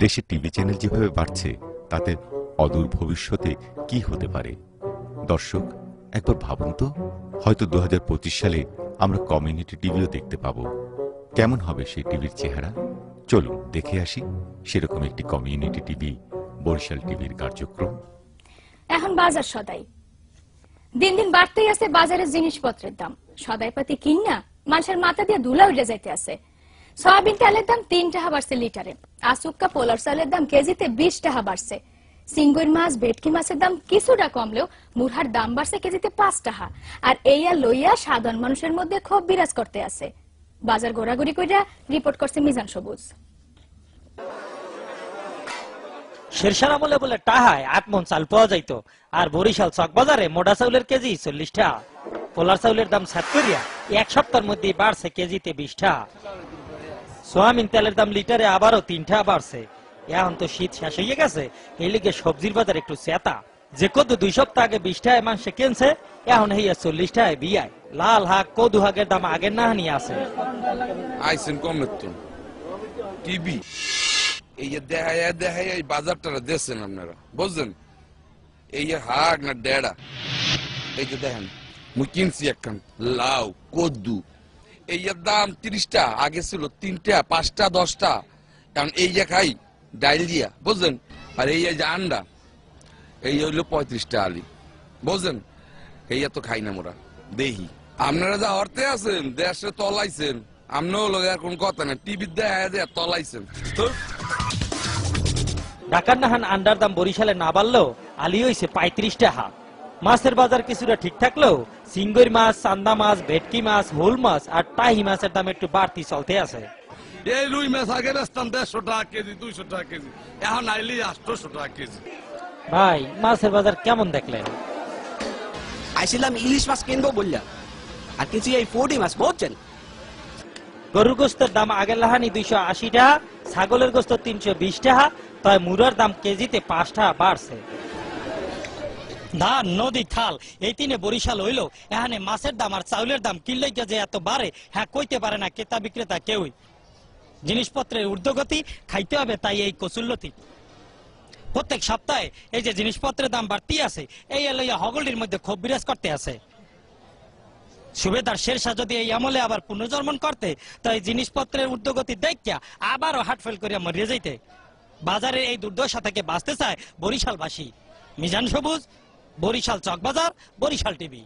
দেশে TV channel যেভাবে বাড়ছে তাতে অদূর ভবিষ্যতে কি হতে পারে? দর্শক, একবার ভাবুন তো, হয়তো 2025 সালে আমরা কমিউনিটি টিভিও দেখতে পাব। কেমন হবে সেই টিভির চেহারা? চলুন দেখে আসি সেরকম একটি কমিউনিটি টিভি, বরিশাল টিভির কার্যক্রম। এখন বাজার সদাই দিন দিন বাড়তেই আছে। বাজারের জিনিসপত্রের দাম সদাইপাতি কিনা মানুষের মাথা দিয়ে ধুলা উঠে যাইতে আছে। সয়াবিন তেলের দাম 3 টাকা বাড়ছে লিটারে। আসুক্কা পোলার চালের দাম কেজিতে 20 টাকা বাড়ছে। সিঙ্গুর মাছ, ভেটকি মাছের দাম কিছুটা কমলেও মুরহার দাম বাড়ছে কেজিতে 5 টাকা। আর এইয়া লইয়া সাধারণ মানুষের মধ্যে ক্ষোভ বিরাজ করতে আছে। বাজার ঘোরাঘুরি কইরা রিপোর্ট করছে মিজান সবুজ। শেরশাহ আমলে বলে টাহায় 8 মণ চাল পাওয়া যাইত, আর বরিশাল চক বাজারে মোটা চাউলের কেজি 40 টাকা। পোলার চাউলের দাম 70 এক সপ্তাহের মধ্যে বাড়ছে কেজিতে 20 টাকা। সোয়াবিন তেলের দাম লিটারে আবারও 3 টাকা বাড়ছে। এখন তো শীত শেষ হয়ে গেছে, এই লিগে সবজির বাজার একটু চেতা। যে কদু 2 সপ্তাহ আগে 20 টাকায় মাংস কিনছে, এখন হইয়া 40 টাকায় বিয়ায়। লাল হাক কদু হাগের দাম আগের না নিয়ে আছে। আইসেন কমেতন টিভি এই দেখায় এই বাজারটা দেখছেন আপনারা, বুঝছেন? এই হাক না ডেড়া, এই যে দেখেন মুই কিনছি একখান লাউ কদ্দু, এই দাম 30 টাকা, আগে ছিল 3 টাকা 5 টাকা 10 টাকা। কারণ এই যে খাই ডাইল দিয়া, বুঝছেন? আর এই যে আন্ডা এই হইলো 35 টাকা আলি, বুঝছেন? এই তো খাই না মোরা দেখি। আপনারা যা অর্থে আছেন দেশে তলাইছেন, আমরাও লোক কোন কথা না, টিভি দেয়া তলাইছেন। ঢাকার নাহান আন্ডার দাম বরিশালে না বাড়লেও আলি হইছে 35 টাকা। মাছের বাজার কিছুটা ঠিক থাকলেও সিঙ্গুর মাছ, চান্দা মাছ, ভেটকি মাছ, হোল মাছ আর টাহি মাছের দাম একটু বাড়তি চলতে আছে। এই রুই মাছ আগে বেচতাম 150 টাকা কেজি, 200 টাকা কেজি, এখন আইলি 800 টাকা কেজি। ভাই, মাছের বাজার কেমন দেখলেন? আইছিলাম ইলিশ মাছ কিনবো বললা, আর কিছু এই 40 মাছ বলছেন। গরুর গোস্তের দাম আগের লাহানি 280 টাকা, ছাগলের গোস্ত 320 টাকা, তাই মুরার দাম কেজিতে 5 টাকা বাড়ছে। ধান, নদী, খাল এই তিনে বরিশাল হইল। এখানে মাছের দাম আর চাউলের দাম কিনলেই যে এত বাড়ে, হ্যাঁ কইতে পারে না ক্রেতা বিক্রেতা কেউই। জিনিসপত্রের ঊর্ধ্বগতি, খাইতে হবে তাই এই কচুল্লতি। প্রত্যেক সপ্তাহে এই যে জিনিসপত্রের দাম বাড়তি আছে, এই লইয়া হগলির মধ্যে ক্ষোভ বিরাজ করতে আছে। সুবেদার শেরশাহ যদি এই আমলে আবার পুনর্জন্মন করতে, তাই জিনিসপত্রের ঊর্ধ্বগতি দেখিয়া আবারও হার্টফেল করিয়া মরিয়া যাইতে। বাজারের এই দুর্দশা থেকে বাঁচতে চায় বরিশালবাসী। মিজান সবুজ, বরিশাল চকবাজার, বরিশাল টিভি।